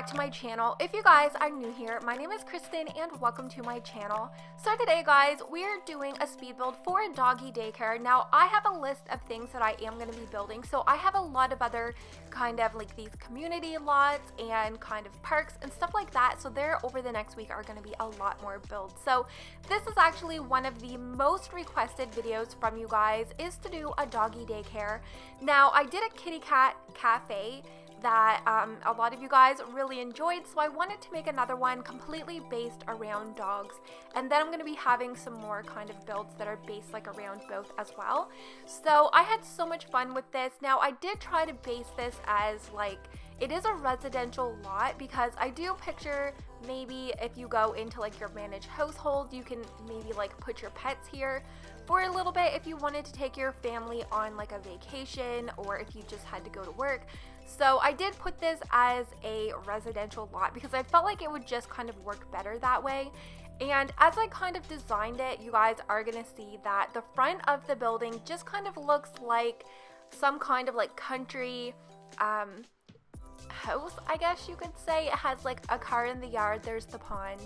back to my channel. If you guys are new here, my name is Kristen and welcome to my channel. So today guys, we're doing a speed build for doggy daycare. Now I have a list of things that I am going to be building. So I have a lot of other kind of like these community lots and kind of parks and stuff like that. So there over the next week are going to be a lot more builds. So this is actually one of the most requested videos from you guys, is to do a doggy daycare. Now I did a kitty cat cafe that a lot of you guys really enjoyed, so I wanted to make another one completely based around dogs, and then I'm going to be having some more kind of builds that are based like around both as well. So I had so much fun with this. Now I did try to base this as like it is a residential lot, because I do picture maybe if you go into like your managed household, you can maybe like put your pets here for a little bit if you wanted to take your family on like a vacation, or if you just had to go to work. So I did put this as a residential lot because I felt like it would just kind of work better that way. And as I kind of designed it, you guys are gonna see that the front of the building just kind of looks like some kind of like country house, I guess you could say. It has like a car in the yard, there's the pond,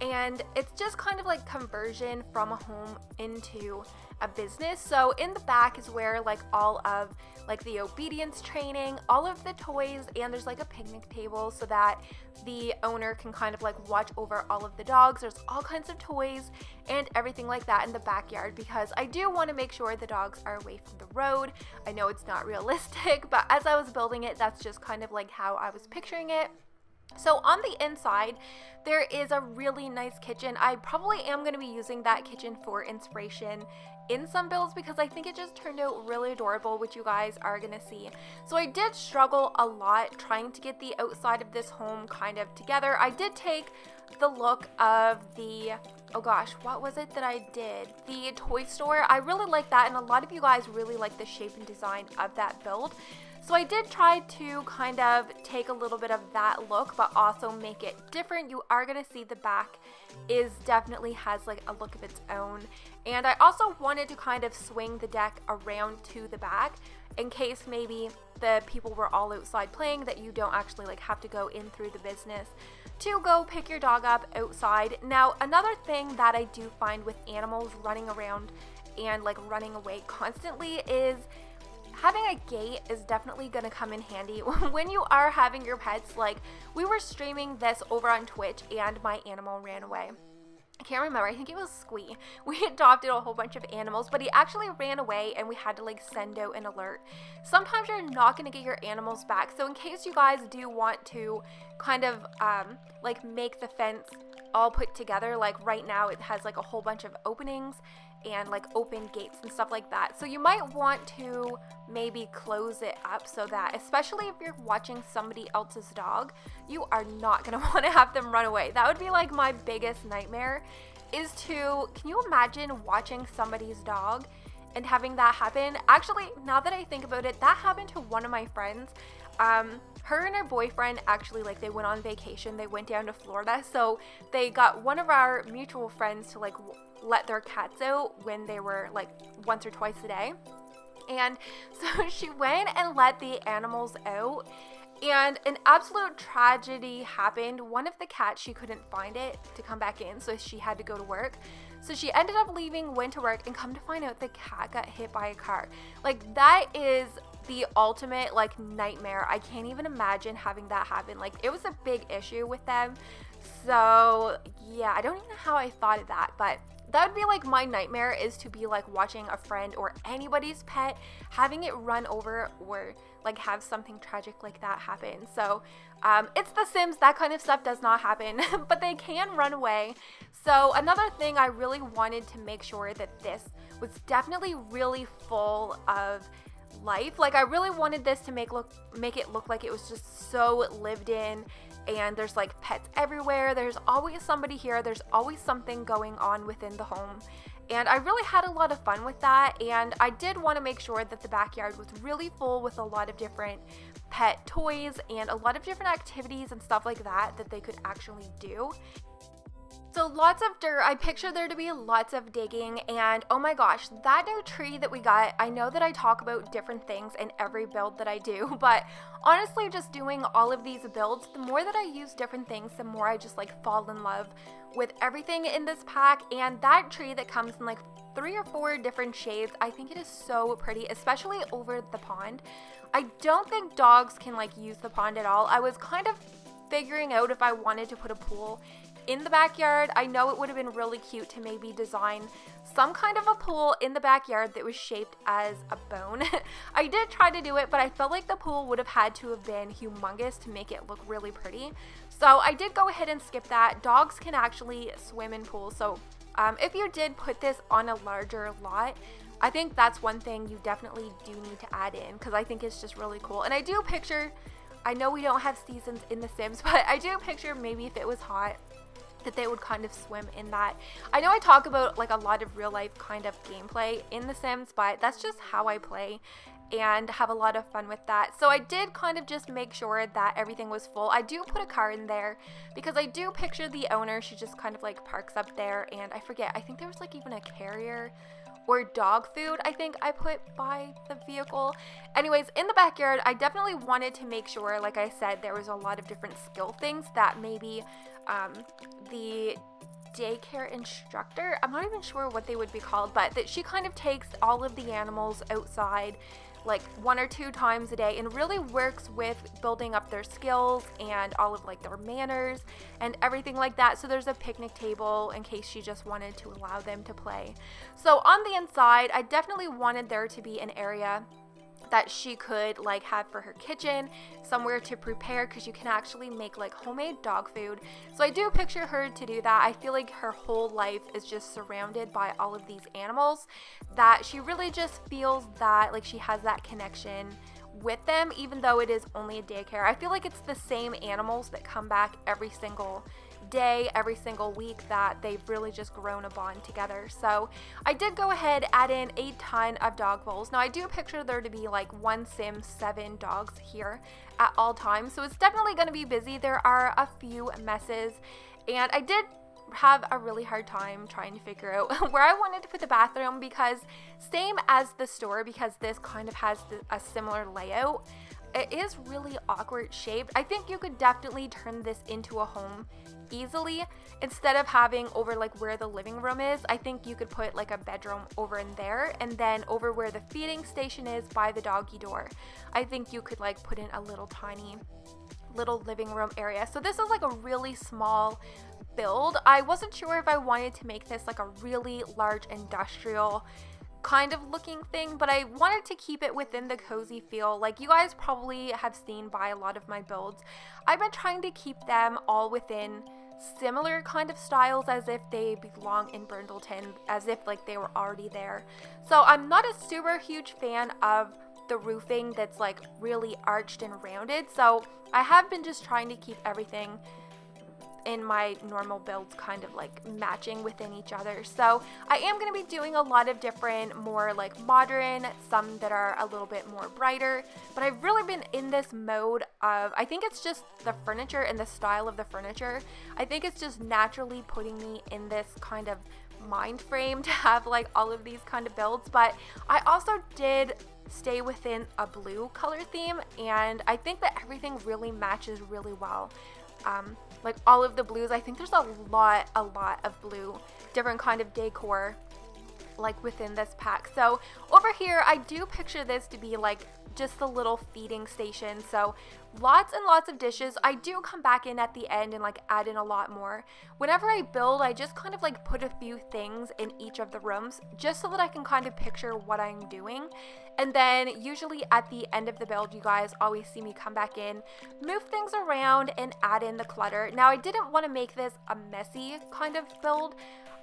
and it's just kind of like conversion from a home into a business. So in the back is where like all of like the obedience training, all of the toys, and there's like a picnic table so that the owner can kind of like watch over all of the dogs. There's all kinds of toys and everything like that in the backyard, because I do want to make sure the dogs are away from the road. I know it's not realistic, but as I was building it, that's just kind of like how I was picturing it. So on the inside, there is a really nice kitchen. I probably am going to be using that kitchen for inspiration in some builds, because I think it just turned out really adorable, which you guys are going to see. So I did struggle a lot trying to get the outside of this home kind of together. I did take the look of the, oh gosh, what was it that I did? The toy store. I really like that, and a lot of you guys really like the shape and design of that build. So I did try to kind of take a little bit of that look, but also make it different. You are going to see the back is definitely has like a look of its own. And I also wanted to kind of swing the deck around to the back in case maybe the people were all outside playing, that you don't actually like have to go in through the business to go pick your dog up outside. Now, another thing that I do find with animals running around and like running away constantly is having a gate is definitely going to come in handy when you are having your pets. Like, we were streaming this over on Twitch and my animal ran away. I can't remember, I think it was Squee. We adopted a whole bunch of animals, but he actually ran away and we had to like send out an alert. Sometimes you're not going to get your animals back, so in case you guys do want to kind of like make the fence all put together, like right now it has like a whole bunch of openings and like open gates and stuff like that. So you might want to maybe close it up so that, especially if you're watching somebody else's dog, you are not going to want to have them run away. That would be like my biggest nightmare, is to, can you imagine watching somebody's dog and having that happen? Actually, now that I think about it, that happened to one of my friends. Her and her boyfriend actually, like, they went on vacation. They went down to Florida, so they got one of our mutual friends to like let their cats out when they were like once or twice a day. And so she went and let the animals out, and an absolute tragedy happened. One of the cats, she couldn't find it to come back in, so she had to go to work. So she ended up leaving, went to work, and come to find out the cat got hit by a car. Like, that is the ultimate like nightmare. I can't even imagine having that happen. Like, it was a big issue with them. So yeah, I don't even know how I thought of that, but that would be like my nightmare, is to be like watching a friend or anybody's pet, having it run over or like have something tragic like that happen. So it's The Sims, that kind of stuff does not happen, but they can run away. So another thing, I really wanted to make sure that this was definitely really full of life. Like, I really wanted this to make it look like it was just so lived in, and there's like pets everywhere. There's always somebody here. There's always something going on within the home. And I really had a lot of fun with that. And I did want to make sure that the backyard was really full with a lot of different pet toys and a lot of different activities and stuff like that that they could actually do. So lots of dirt. I picture there to be lots of digging, and oh my gosh, that new tree that we got, I know that I talk about different things in every build that I do, but honestly just doing all of these builds, the more that I use different things, the more I just like fall in love with everything in this pack. And that tree that comes in like 3 or 4 different shades, I think it is so pretty, especially over the pond. I don't think dogs can like use the pond at all. I was kind of figuring out if I wanted to put a pool in the backyard. I know it would have been really cute to maybe design some kind of a pool in the backyard that was shaped as a bone. I did try to do it, but I felt like the pool would have had to have been humongous to make it look really pretty. So I did go ahead and skip that. Dogs can actually swim in pools, so if you did put this on a larger lot, I think that's one thing you definitely do need to add in, because I think it's just really cool. And I do picture, I know we don't have seasons in The Sims, but I do picture maybe if it was hot, that they would kind of swim in that. I know I talk about like a lot of real life kind of gameplay in The Sims, but that's just how I play and have a lot of fun with that. So I did kind of just make sure that everything was full. I do put a car in there because I do picture the owner, she just kind of like parks up there, and I forget, I think there was like even a carrier or dog food I think I put by the vehicle. Anyways, in the backyard, I definitely wanted to make sure, like I said, there was a lot of different skill things that maybe the daycare instructor, I'm not even sure what they would be called, but that she kind of takes all of the animals outside like 1 or 2 times a day and really works with building up their skills and all of like their manners and everything like that. So there's a picnic table in case she just wanted to allow them to play. So on the inside, I definitely wanted there to be an area that she could like have for her kitchen, somewhere to prepare, because you can actually make like homemade dog food. So I do picture her to do that. I feel like her whole life is just surrounded by all of these animals, that she really just feels that like she has that connection with them, even though it is only a daycare. I feel like it's the same animals that come back every single day, every single week, that they've really just grown a bond together. So I did go ahead, add in a ton of dog bowls. Now I do picture there to be like 1 sim 7 dogs here at all times, so it's definitely going to be busy. There are a few messes, and I did have a really hard time trying to figure out where I wanted to put the bathroom, because same as the store, because this kind of has a similar layout, it is really awkward shaped. I think you could definitely turn this into a home easily. Instead of having over like where the living room is, I think you could put like a bedroom over in there, and then over where the feeding station is by the doggy door, I think you could like put in a little tiny little living room area. So this is like a really small build. I wasn't sure if I wanted to make this like a really large industrial kind of looking thing, but I wanted to keep it within the cozy feel. Like you guys probably have seen by a lot of my builds, I've been trying to keep them all within similar kind of styles, as if they belong in Brindleton, as if like they were already there. So I'm not a super huge fan of the roofing that's like really arched and rounded, so I have been just trying to keep everything in my normal builds kind of like matching within each other. So I am going to be doing a lot of different, more like modern, some that are a little bit more brighter, but I've really been in this mode of, I think it's just the furniture and the style of the furniture. I think it's just naturally putting me in this kind of mind frame to have like all of these kind of builds. But I also did stay within a blue color theme, and I think that everything really matches really well. Like all of the blues, I think there's a lot of blue, different kind of decor like within this pack. So over here, I do picture this to be like just the little feeding station. So lots and lots of dishes. I do come back in at the end and like add in a lot more. Whenever I build, I just kind of like put a few things in each of the rooms just so that I can kind of picture what I'm doing. And then usually at the end of the build, you guys always see me come back in, move things around, and add in the clutter. Now I didn't want to make this a messy kind of build.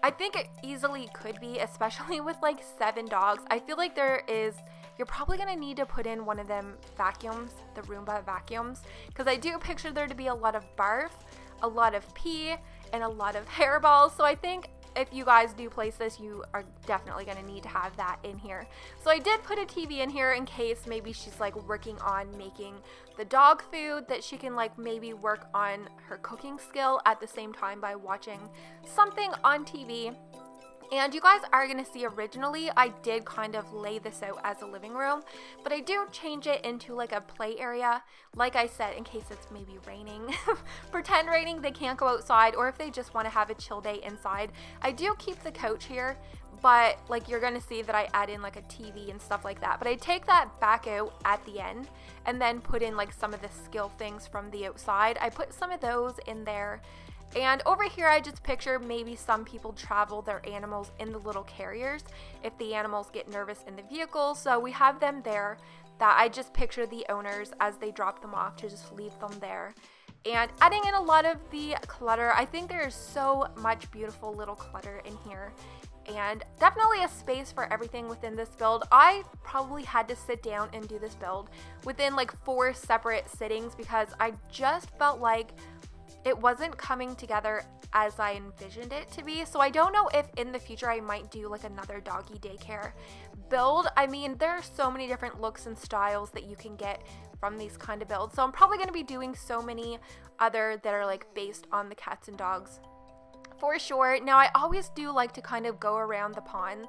I think it easily could be, especially with like 7 dogs. I feel like you're probably going to need to put in one of them vacuums, the Roomba vacuums, because I do picture there to be a lot of barf, a lot of pee, and a lot of hairballs. So I think if you guys do place this, you are definitely going to need to have that in here. So I did put a TV in here in case maybe she's like working on making the dog food, that she can like maybe work on her cooking skill at the same time by watching something on TV. And you guys are going to see, originally I did kind of lay this out as a living room, but I do change it into like a play area, like I said, in case it's maybe raining. Pretend raining, they can't go outside, or if they just want to have a chill day inside. I do keep the couch here, but like you're going to see that I add in like a TV and stuff like that. But I take that back out at the end and then put in like some of the skill things from the outside. I put some of those in there. And over here, I just picture maybe some people travel their animals in the little carriers if the animals get nervous in the vehicle. So we have them there, that I just picture the owners as they drop them off to just leave them there. And adding in a lot of the clutter. I think there's so much beautiful little clutter in here. And definitely a space for everything within this build. I probably had to sit down and do this build within like 4 separate sittings because I just felt like it wasn't coming together as I envisioned it to be. So I don't know if in the future I might do like another doggy daycare build. I mean, there are so many different looks and styles that you can get from these kind of builds. So I'm probably going to be doing so many other that are like based on the cats and dogs for sure. Now I always do like to kind of go around the ponds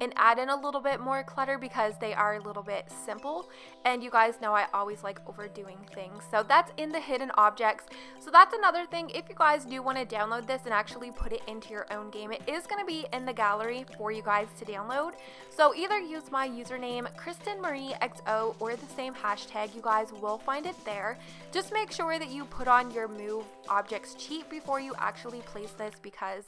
and add in a little bit more clutter because they are a little bit simple, and you guys know I always like overdoing things. So that's in the hidden objects. So that's another thing, if you guys do want to download this and actually put it into your own game, it is going to be in the gallery for you guys to download. So either use my username KrystinMyrieXo or the same hashtag, you guys will find it there. Just make sure that you put on your move objects cheat before you actually place this, because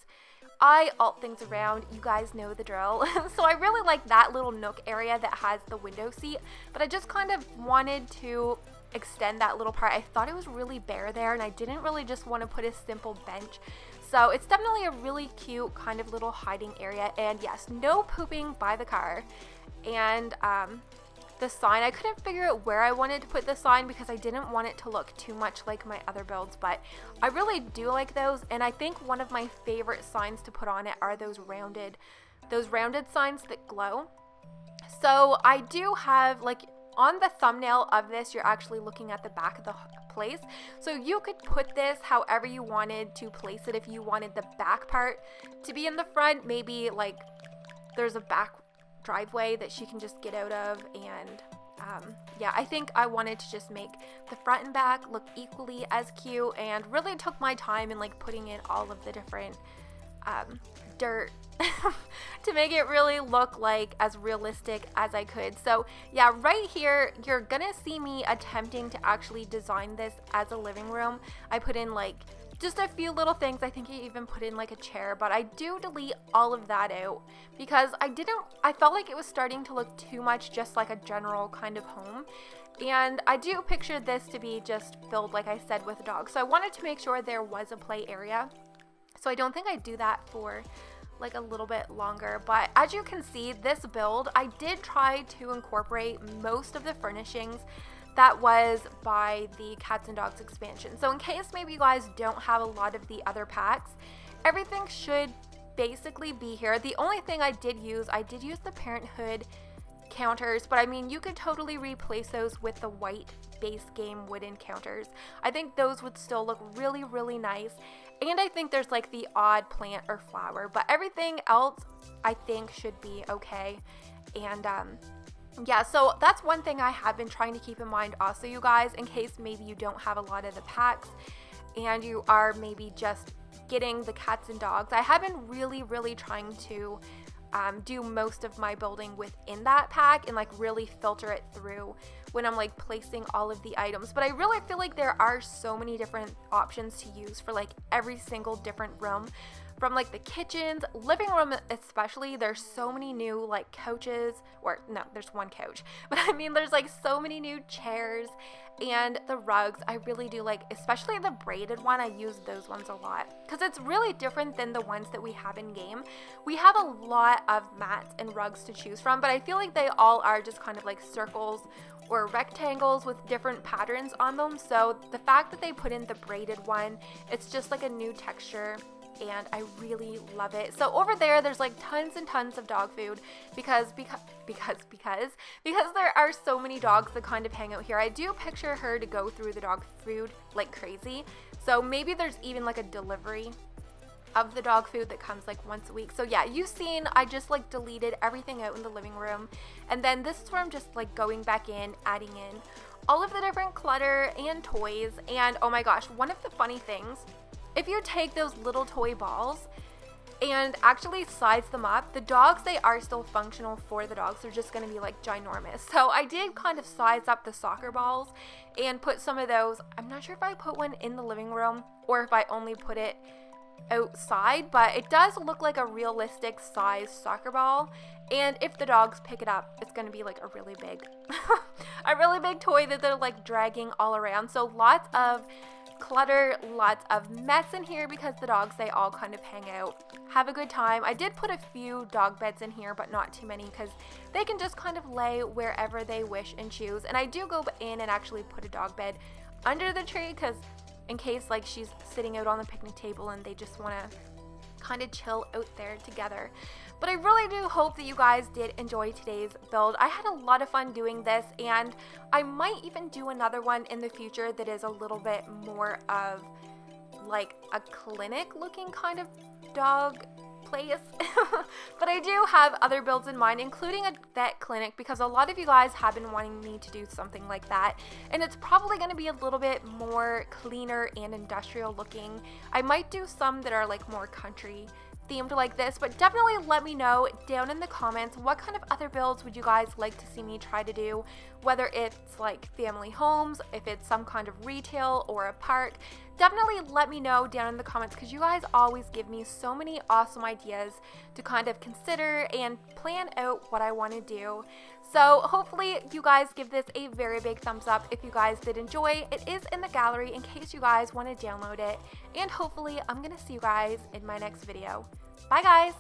I alt things around, you guys know the drill. So I really like that little nook area that has the window seat, but I just kind of wanted to extend that little part. I thought it was really bare there, and I didn't really just want to put a simple bench. So it's definitely a really cute kind of little hiding area. And yes, no pooping by the car. And the sign, I couldn't figure out where I wanted to put the sign because I didn't want it to look too much like my other builds, but I really do like those. And I think one of my favorite signs to put on it are those rounded signs that glow. So I do have, like, on the thumbnail of this, you're actually looking at the back of the place. So you could put this however you wanted to place it. If you wanted the back part to be in the front, maybe like there's a back driveway that she can just get out of. And yeah, I think I wanted to just make the front and back look equally as cute, and really took my time in like putting in all of the different dirt to make it really look like as realistic as I could. So yeah, right here you're gonna see me attempting to actually design this as a living room. I put in like just a few little things. I think I even put in like a chair, but I do delete all of that out because I felt like it was starting to look too much just like a general kind of home. And I do picture this to be just filled, like I said, with dogs. So I wanted to make sure there was a play area. So I don't think I'd do that for like a little bit longer. But as you can see, this build, I did try to incorporate most of the furnishings that was by the Cats and Dogs expansion. So in case maybe you guys don't have a lot of the other packs, everything should basically be here. The only thing I did use the Parenthood counters, but I mean, you could totally replace those with the white base game wooden counters. I think those would still look really, really nice. And I think there's like the odd plant or flower, but everything else I think should be okay. And yeah, so that's one thing I have been trying to keep in mind also, you guys, in case maybe you don't have a lot of the packs and you are maybe just getting the cats and dogs. I have been really, really trying to do most of my building within that pack and like really filter it through when I'm like placing all of the items. But I really feel like there are so many different options to use for like every single different room. From like the kitchens, living room especially, there's so many new like couches, or no, there's one couch, but I mean there's like so many new chairs, and the rugs I really do like, especially the braided one. I use those ones a lot because it's really different than the ones that we have in game. We have a lot of mats and rugs to choose from, but I feel like they all are just kind of like circles or rectangles with different patterns on them. So the fact that they put in the braided one, it's just like a new texture. and I really love it. So over there's like tons and tons of dog food because there are so many dogs that kind of hang out here. I do picture her to go through the dog food like crazy. So maybe there's even like a delivery of the dog food that comes like once a week. So yeah, you've seen I just like deleted everything out in the living room, and then this is where I'm just like going back in, adding in all of the different clutter and toys. And oh my gosh, one of the funny things, if you take those little toy balls and actually size them up, the dogs, they are still functional for the dogs. They're just going to be like ginormous. So I did kind of size up the soccer balls and put some of those. I'm not sure if I put one in the living room or if I only put it outside, but it does look like a realistic size soccer ball. And if the dogs pick it up, it's going to be like a really big a really big toy that they're like dragging all around. So lots of clutter, lots of mess in here because the dogs, they all kind of hang out, have a good time. I did put a few dog beds in here, but not too many because they can just kind of lay wherever they wish and choose. And I do go in and actually put a dog bed under the tree because in case like she's sitting out on the picnic table and they just want to kind of chill out there together. But I really do hope that you guys did enjoy today's build. I had a lot of fun doing this, and I might even do another one in the future that is a little bit more of like a clinic looking kind of dog place. But I do have other builds in mind, including a vet clinic, because a lot of you guys have been wanting me to do something like that, and it's probably going to be a little bit more cleaner and industrial looking. I might do some that are like more country themed like this, but definitely let me know down in the comments what kind of other builds would you guys like to see me try to do, whether it's like family homes, if it's some kind of retail or a park. Definitely let me know down in the comments because you guys always give me so many awesome ideas to kind of consider and plan out what I want to do. So hopefully you guys give this a very big thumbs up if you guys did enjoy. It is in the gallery in case you guys want to download it. And hopefully I'm going to see you guys in my next video. Bye guys!